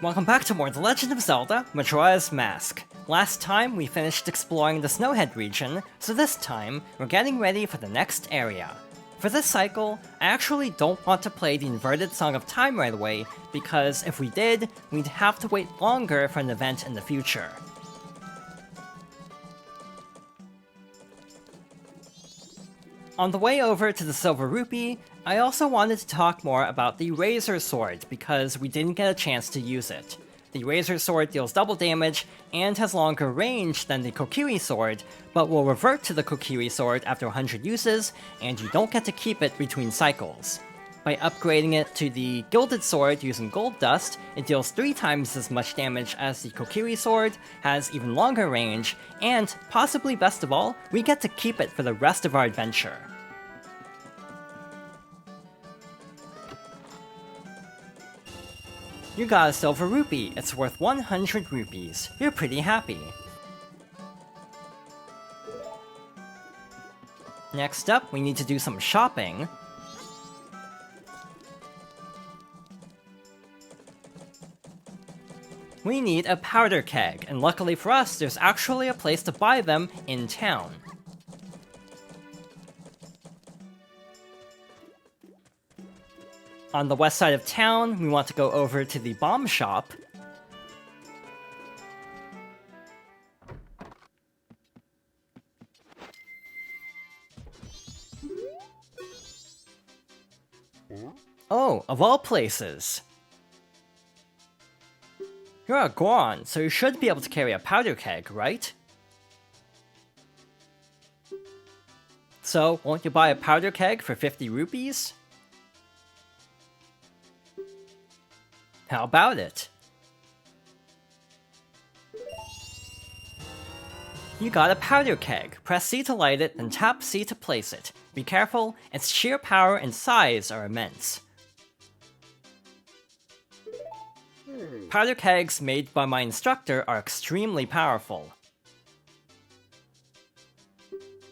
Welcome back to more The Legend of Zelda, Majora's Mask. Last time we finished exploring the Snowhead region, so this time we're getting ready for the next area. For this cycle, I actually don't want to play the inverted Song of Time right away, because if we did, we'd have to wait longer for an event in the future. On the way over to the Silver Rupee, I also wanted to talk more about the Razor Sword because we didn't get a chance to use it. The Razor Sword deals double damage and has longer range than the Kokiri Sword, but will revert to the Kokiri Sword after 100 uses, and you don't get to keep it between cycles. By upgrading it to the Gilded Sword using Gold Dust, it deals 3 times as much damage as the Kokiri Sword, has even longer range, and, possibly best of all, we get to keep it for the rest of our adventure. You got a Silver Rupee, it's worth 100 rupees. You're pretty happy. Next up, we need to do some shopping. We need a powder keg, and luckily for us, there's actually a place to buy them in town. On the west side of town, we want to go over to the bomb shop. Oh, of all places. You're a Goron, so you should be able to carry a powder keg, right? So, won't you buy a powder keg for 50 rupees? How about it? You got a powder keg. Press C to light it, then tap C to place it. Be careful, its sheer power and size are immense. Powder kegs made by my instructor are extremely powerful.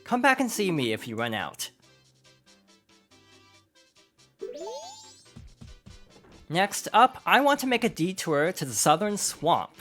Come back and see me if you run out. Next up, I want to make a detour to the southern swamp.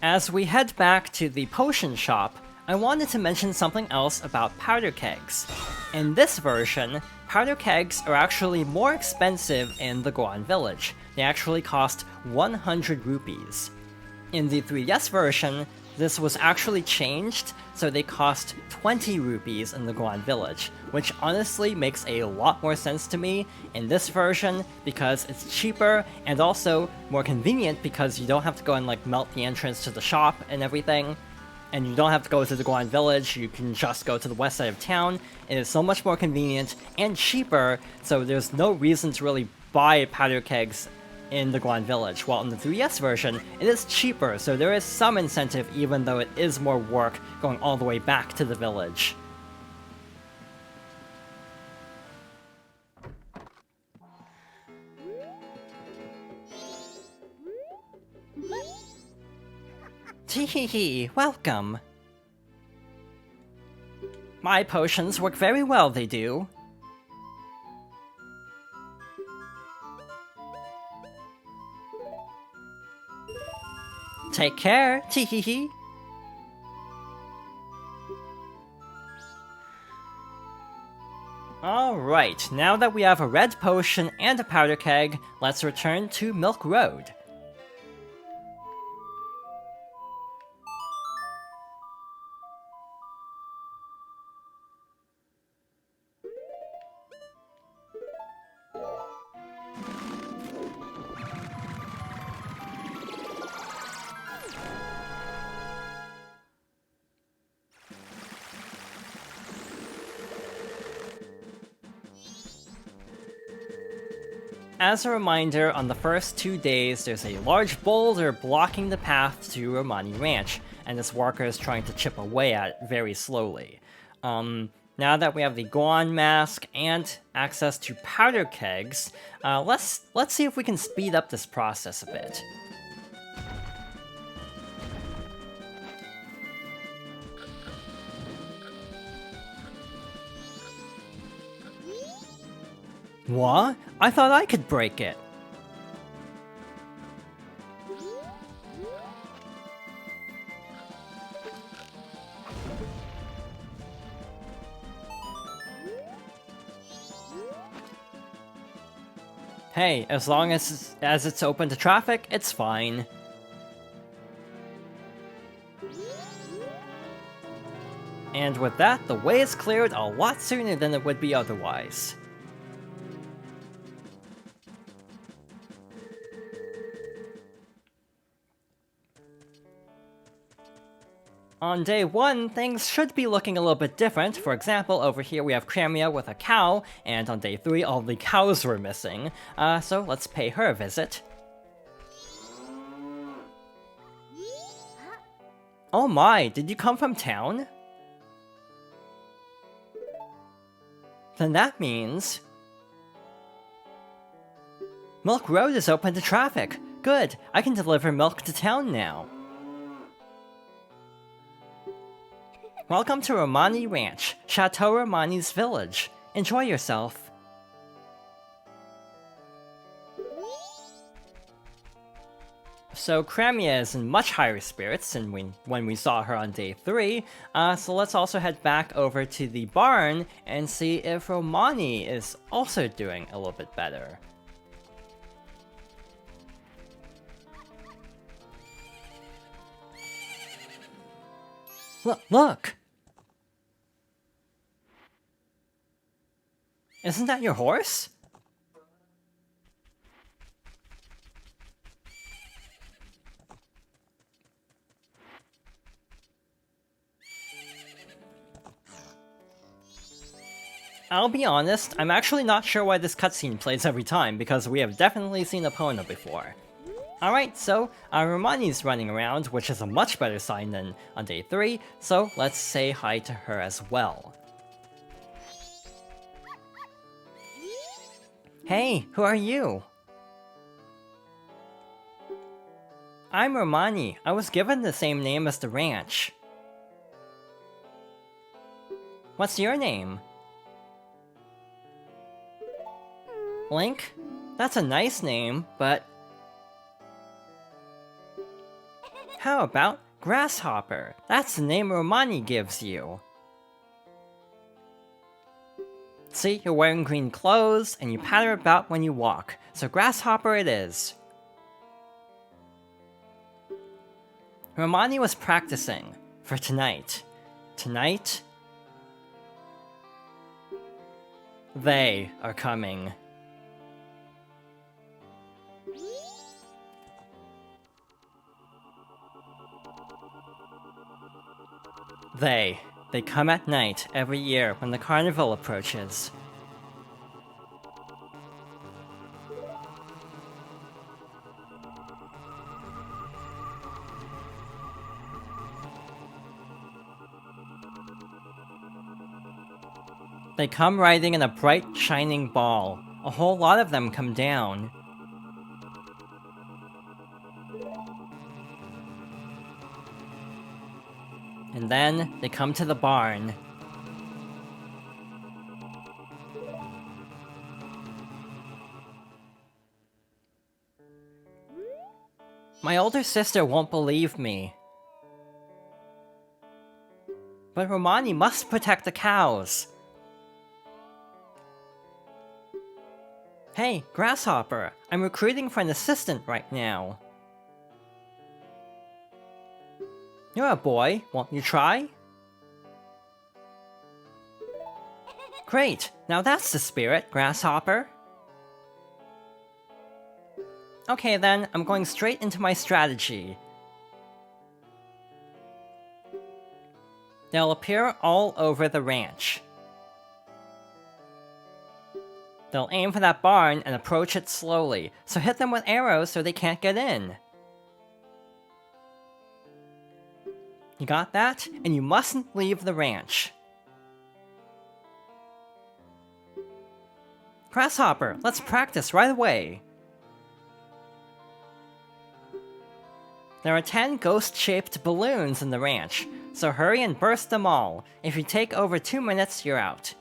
As we head back to the potion shop, I wanted to mention something else about powder kegs. In this version, powder kegs are actually more expensive in the Goron village. They actually cost 100 rupees. In the 3DS version, this was actually changed, so they cost 20 rupees in the Goron village, which honestly makes a lot more sense to me in this version because it's cheaper and also more convenient because you don't have to go and melt the entrance to the shop and everything. And you don't have to go to the Goron village, you can just go to the west side of town. It is so much more convenient and cheaper, so there's no reason to really buy powder kegs in the Goron village, while in the 3DS version, it is cheaper, so there is some incentive even though it is more work going all the way back to the village. Teehee, welcome! My potions work very well, they do. Take care, teehee. Alright, now that we have a red potion and a powder keg, let's return to Milk Road. as a reminder, on the first 2 days, there's a large boulder blocking the path to Romani Ranch, and this worker is trying to chip away at it very slowly. Now that we have the Gohan mask and access to powder kegs, let's see if we can speed up this process a bit. What? I thought I could break it. Hey, as long as it's open to traffic, it's fine. And with that, the way is cleared a lot sooner than it would be otherwise. On day 1, things should be looking a little bit different. For example, over here we have Cramia with a cow, and on day 3 all the cows were missing. So let's pay her a visit. Oh my, did you come from town? Then that means... Milk Road is open to traffic! Good, I can deliver milk to town now. Welcome to Romani Ranch, Chateau Romani's village. Enjoy yourself. So Cramia is in much higher spirits than when we saw her on day 3, so let's also head back over to the barn and see if Romani is also doing a little bit better. Look! Isn't that your horse? I'll be honest, I'm actually not sure why this cutscene plays every time, because we have definitely seen Epona before. Alright, so Romani's running around, which is a much better sign than on day 3, so let's say hi to her as well. Hey, who are you? I'm Romani. I was given the same name as the ranch. What's your name? Link? That's a nice name, but... How about Grasshopper? That's the name Romani gives you. See, you're wearing green clothes, and you patter about when you walk, so Grasshopper it is. Romani was practicing for tonight. Tonight, they are coming. They come at night every year when the carnival approaches. They come riding in a bright, shining ball. A whole lot of them come down. And then, they come to the barn. My older sister won't believe me. But Romani must protect the cows. Hey, Grasshopper, I'm recruiting for an assistant right now. You're a boy, won't you try? Great, now that's the spirit, Grasshopper. Okay then, I'm going straight into my strategy. They'll appear all over the ranch. They'll aim for that barn and approach it slowly, so hit them with arrows so they can't get in. You got that? And you mustn't leave the ranch. Grasshopper, let's practice right away. There are 10 ghost-shaped balloons in the ranch, so hurry and burst them all. If you take over 2 minutes, you're out.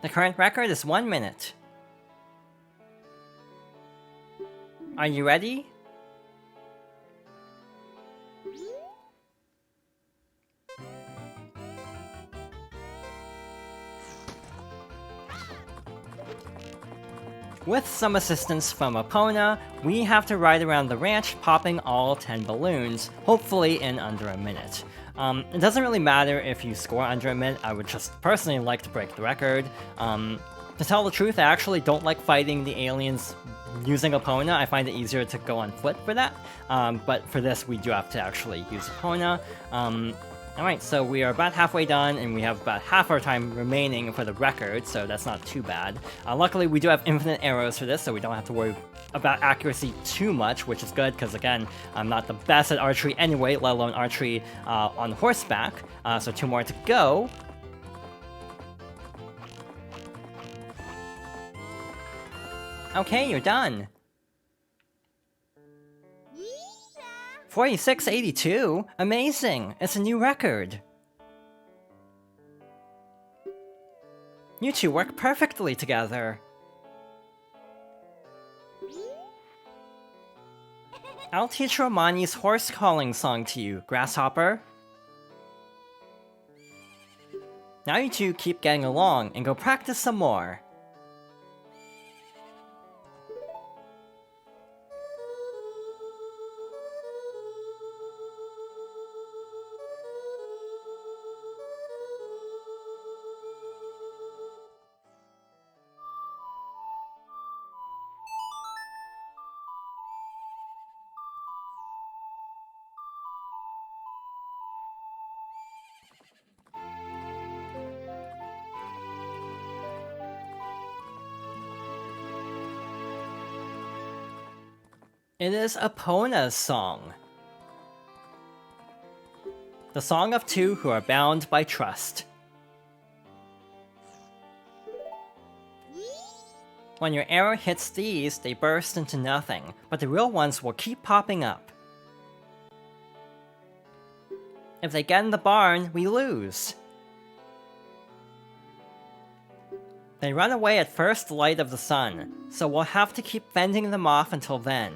The current record is 1 minute. Are you ready? With some assistance from Epona, we have to ride around the ranch popping all 10 balloons, hopefully in under a minute. It doesn't really matter if you score under a minute, I would just personally like to break the record. To tell the truth, I actually don't like fighting the aliens using Epona. I find it easier to go on foot for that, but for this we do have to actually use Epona. Alright, so we are about halfway done, and we have about half our time remaining for the record, so that's not too bad. Luckily, we do have infinite arrows for this, so we don't have to worry about accuracy too much, which is good, because again, I'm not the best at archery anyway, let alone archery on horseback. So 2 more to go. Okay, you're done. 4682? Amazing! It's a new record! You two work perfectly together. I'll teach Romani's horse calling song to you, Grasshopper. Now you two keep getting along and go practice some more. It is Epona's song. The song of two who are bound by trust. When your arrow hits these, they burst into nothing, but the real ones will keep popping up. If they get in the barn, we lose. They run away at first light of the sun, so we'll have to keep fending them off until then.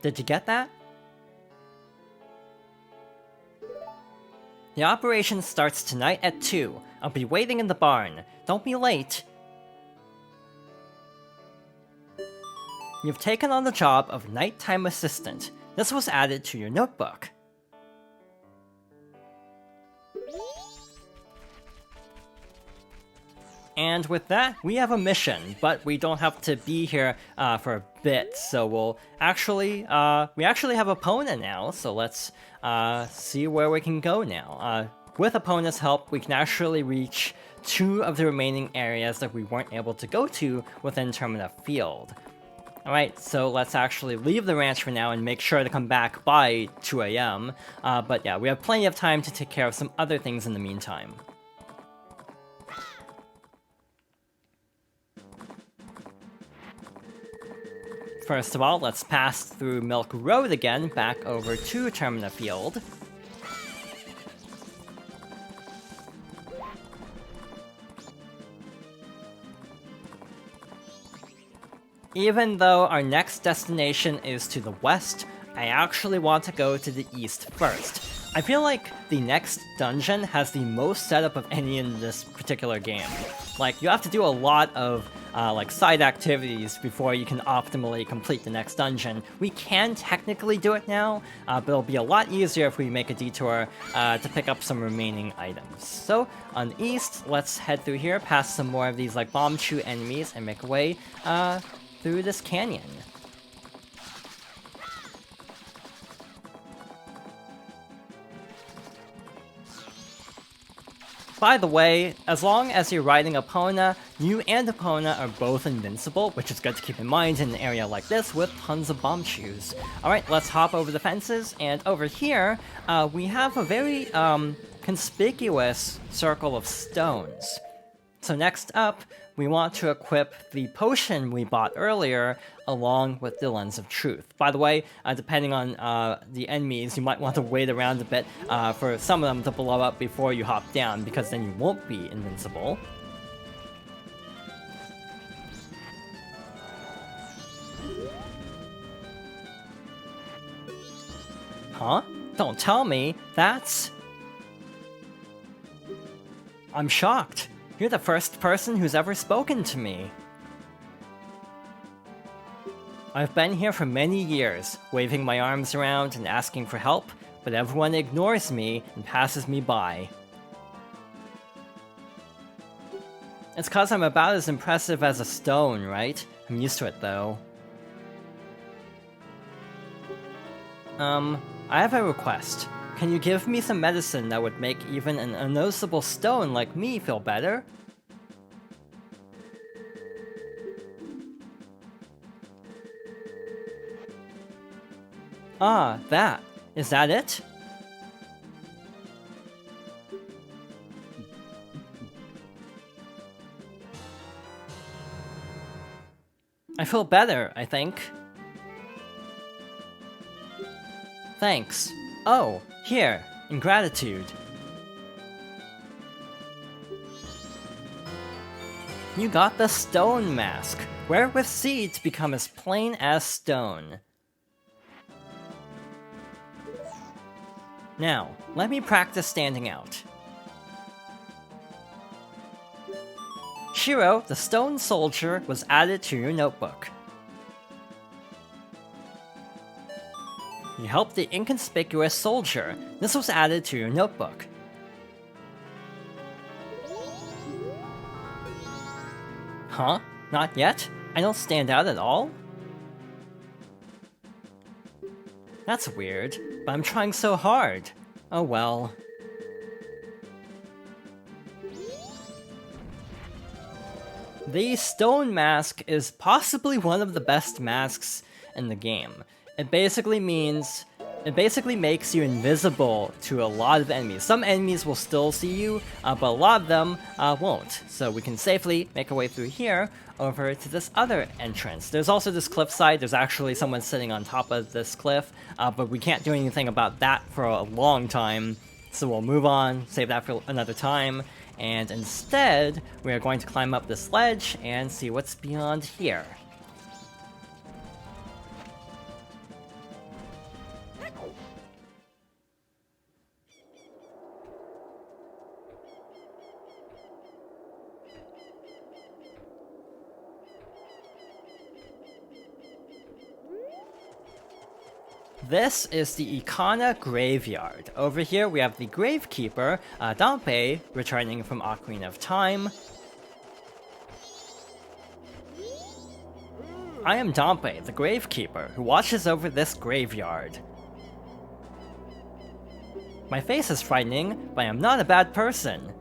Did you get that? The operation starts tonight at 2. I'll be waiting in the barn. Don't be late. You've taken on the job of nighttime assistant. This was added to your notebook. And with that, we have a mission, but we don't have to be here for a bit, so we actually have Epona now, so let's see where we can go now. With Epona's help, we can actually reach 2 of the remaining areas that we weren't able to go to within Termina Field. Alright, so let's actually leave the ranch for now and make sure to come back by 2 AM, but yeah, we have plenty of time to take care of some other things in the meantime. First of all, let's pass through Milk Road again, back over to Termina Field. Even though our next destination is to the west, I actually want to go to the east first. I feel like the next dungeon has the most setup of any in this particular game. Like, you have to do a lot of like side activities before you can optimally complete the next dungeon. We can technically do it now, but it'll be a lot easier if we make a detour to pick up some remaining items. So, on the east, let's head through here, past some more of these like bomb chew enemies, and make our way through this canyon. By the way, as long as you're riding Epona, you and Epona are both invincible, which is good to keep in mind in an area like this with tons of bomb shoes. Alright, let's hop over the fences, and over here, we have a very conspicuous circle of stones. So next up, we want to equip the potion we bought earlier along with the Lens of Truth. By the way, depending on the enemies, you might want to wait around a bit for some of them to blow up before you hop down, because then you won't be invincible. Huh? Don't tell me, that's... I'm shocked. You're the first person who's ever spoken to me. I've been here for many years, waving my arms around and asking for help, but everyone ignores me and passes me by. It's cause I'm about as impressive as a stone, right? I'm used to it though. I have a request. Can you give me some medicine that would make even an unnoticeable stone like me feel better? Ah, that. Is that it? I feel better, I think. Thanks. Oh, here, in gratitude. You got the stone mask. Wear it with seed to become as plain as stone. Now, let me practice standing out. Shiro, the stone soldier, was added to your notebook. You helped the inconspicuous soldier. This was added to your notebook. Huh? Not yet? I don't stand out at all? That's weird, but I'm trying so hard. Oh well. The stone mask is possibly one of the best masks in the game. It basically makes you invisible to a lot of enemies. Some enemies will still see you, but a lot of them won't. So we can safely make our way through here over to this other entrance. There's also this cliffside. There's actually someone sitting on top of this cliff, but we can't do anything about that for a long time. So we'll move on, save that for another time, and instead we are going to climb up this ledge and see what's beyond here. This is the Ikana Graveyard. Over here we have the Gravekeeper, Dampe, returning from Ocarina of Time. I am Dampe, the Gravekeeper, who watches over this graveyard. My face is frightening, but I am not a bad person.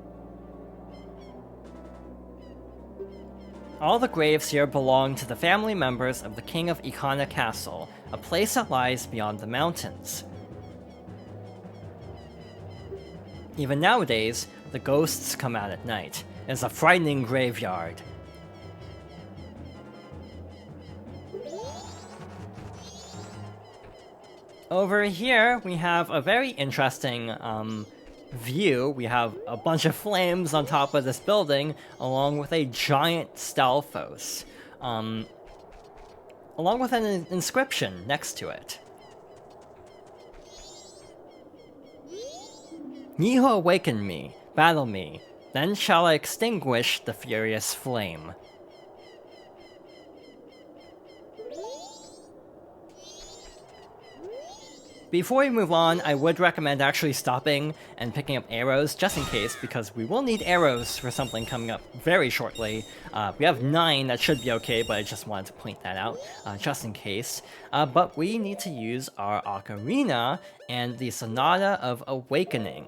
All the graves here belong to the family members of the King of Ikana Castle, a place that lies beyond the mountains. Even nowadays, the ghosts come out at night. It's a frightening graveyard. Over here, we have a very interesting view. We have a bunch of flames on top of this building, along with a giant Stalfos, along with an inscription next to it. Ye who awaken me, battle me, then shall I extinguish the furious flame. Before we move on, I would recommend actually stopping and picking up arrows, just in case, because we will need arrows for something coming up very shortly. We have 9, that should be okay, but I just wanted to point that out, just in case. But we need to use our Ocarina and the Sonata of Awakening.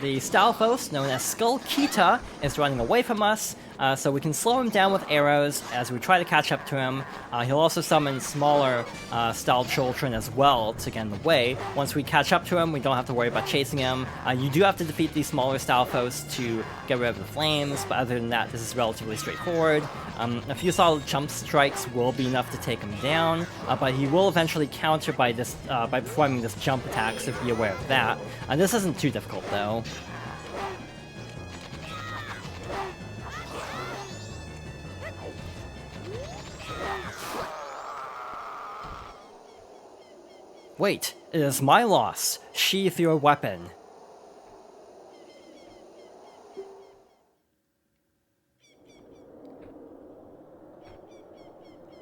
the Stalfos, known as Skull Kita, is running away from us, so we can slow him down with arrows as we try to catch up to him. He'll also summon smaller Stal children as well to get in the way. Once we catch up to him, we don't have to worry about chasing him. You do have to defeat these smaller Stalfos to get rid of the flames, but other than that, this is relatively straightforward. A few solid jump strikes will be enough to take him down, but he will eventually counter by performing this jump attack, so be aware of that. This isn't too difficult though. Wait, it is my loss. Sheath your weapon.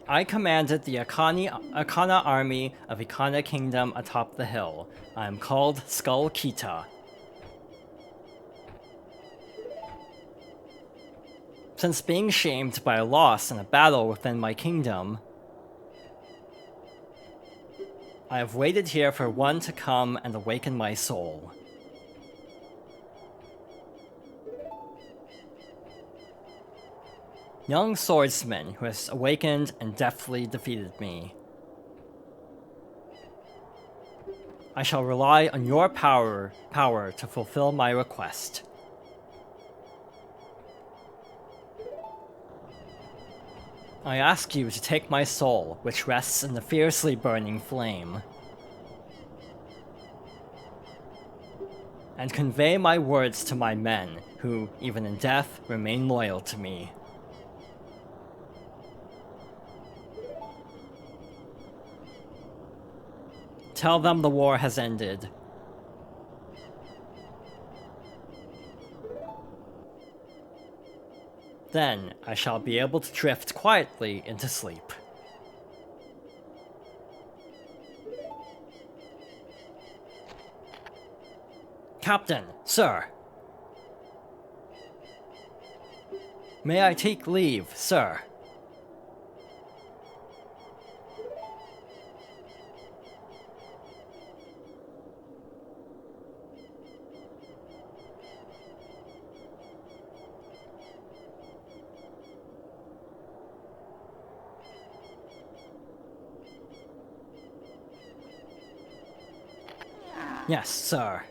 I commanded the Ikana army of Ikana Kingdom atop the hill. I am called Skull Kita. Since being shamed by a loss in a battle within my kingdom, I have waited here for one to come and awaken my soul. Young swordsman who has awakened and deftly defeated me. I shall rely on your power to fulfill my request. I ask you to take my soul, which rests in the fiercely burning flame, and convey my words to my men, who, even in death, remain loyal to me. Tell them the war has ended. Then I shall be able to drift quietly into sleep. Captain, sir. May I take leave, sir? Yes, sir.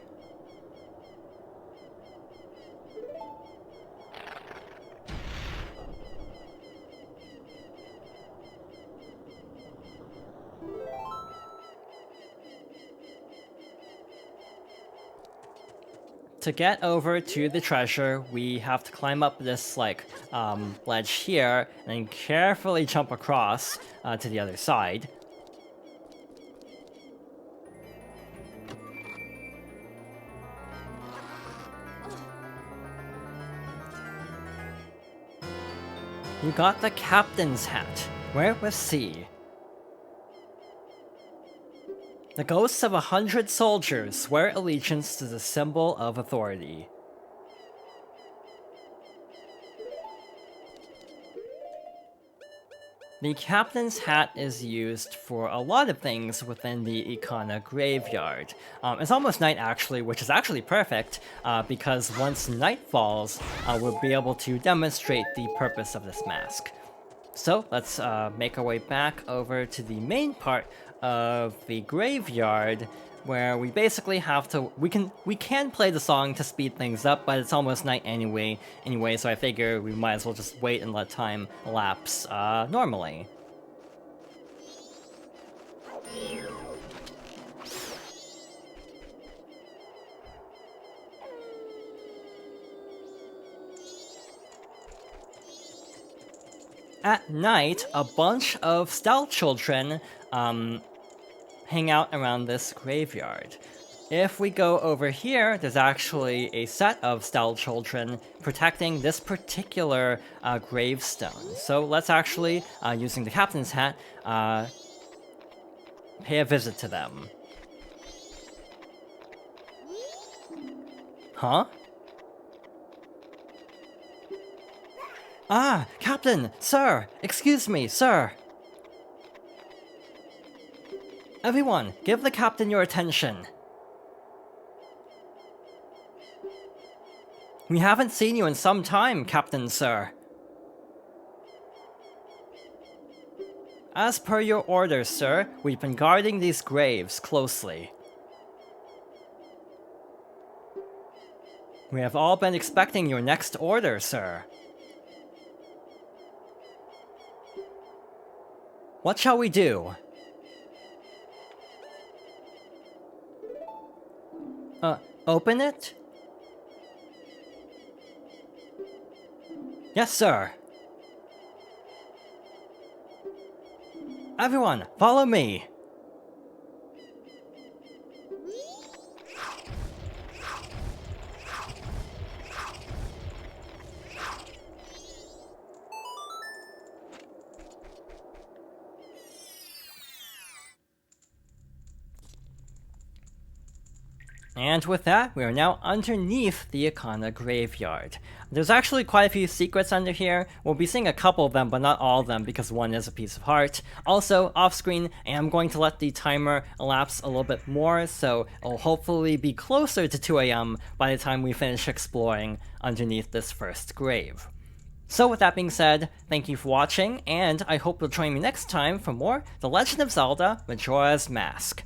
To get over to the treasure, we have to climb up this, ledge here, and then carefully jump across to the other side. You got the captain's hat. Where was C? The ghosts of 100 soldiers swear allegiance to the symbol of authority. The captain's hat is used for a lot of things within the Ikana graveyard. It's almost night actually, which is actually perfect, because once night falls, we'll be able to demonstrate the purpose of this mask. So let's make our way back over to the main part of the graveyard, where we basically have to we can play the song to speed things up, but it's almost night anyway, so I figure we might as well just wait and let time lapse normally. At night, a bunch of Stal children hang out around this graveyard. If we go over here, there's actually a set of Stal children protecting this particular gravestone. So let's actually, using the captain's hat, pay a visit to them. Huh? Ah, Captain! Sir! Excuse me, sir! Everyone, give the captain your attention. We haven't seen you in some time, Captain Sir. As per your orders, sir, we've been guarding these graves closely. We have all been expecting your next order, sir. What shall we do? Open it? Yes, sir. Everyone, follow me. And with that, we are now underneath the Ikana graveyard. There's actually quite a few secrets under here. We'll be seeing a couple of them, but not all of them, because one is a piece of heart. Also, off-screen, I am going to let the timer elapse a little bit more, so it'll hopefully be closer to 2 AM by the time we finish exploring underneath this first grave. So with that being said, thank you for watching, and I hope you'll join me next time for more The Legend of Zelda: Majora's Mask.